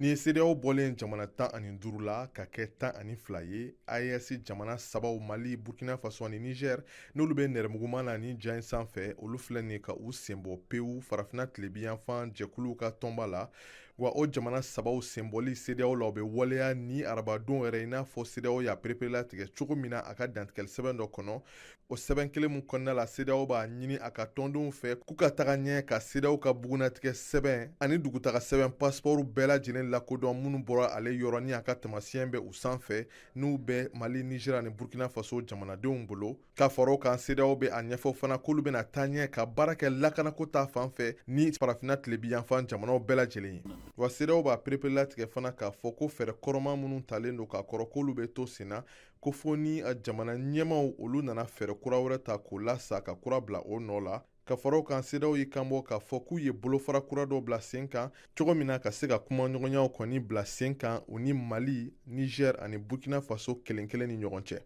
Nin ye CEDEAO bɔlen jamana 15 la ka kɛ 12 ye, AES jamana sabaw Mali, Burkina Faso ani Niger n'olu bɛ nɛrɛmuguma na ni ja in sanfɛ, olu filɛ nin ka u senbɔ pewu farafinna tilebiyanfan jɛkuluw ka tɔnba la. Wa o jamana sabaw senbɔli CEDEAO la o bɛ waleya ni arabadon yɛrɛ i n'a fɔ CEDEAO y'a pereperelatigɛ cogo min na a ka dantigɛli sɛbɛn dɔ kɔnɔ. O sɛbɛn kelen mun kɔnɔna la CEDEAO b'a ɲini a ka tɔndenw fɛ k'u ka taga ɲɛ ka CEDEAO ka bugunatigɛ sɛbɛn ani dugutaga sɛbɛn passeport bɛɛ lajɛlen lakodɔn minnu bɔra ale yɔrɔ ni a ka tamasiyɛn bɛ u sanfɛ n'u bɛ Mali, Niger ani Burkina Faso jamanadenw bolo. Ka fara o kan CEDEAO bɛ a ɲɛfɔ fana k'olu bɛna taa ɲɛ ka baara kɛ lakanako ta fanfɛ ni farafinna tilebiyanfan jamanaw bɛɛ lajɛlen ye. Wa CEDEAO b'a pereperelatigɛ fana k'a fɔ ko fɛɛrɛ kɔrɔman minnu talen don k'a kɔrɔ k'olu bɛ to sen na ko fo ni a jamana ɲɛmaw olu nana fɛɛrɛ kura wɛrɛ ta k'o lasa ka kura bila o nɔ la. Ka fara o kan CEDEAO y'i kanbɔ k'a fɔ k'u ye bolofara kura dɔw bila sen kan cogo min na ka se ka kumaɲɔgɔnyaw kɔni bila sen kan u ni Mali, Niger ani Burkina Faso kelen kelen ni ɲɔgɔn cɛ.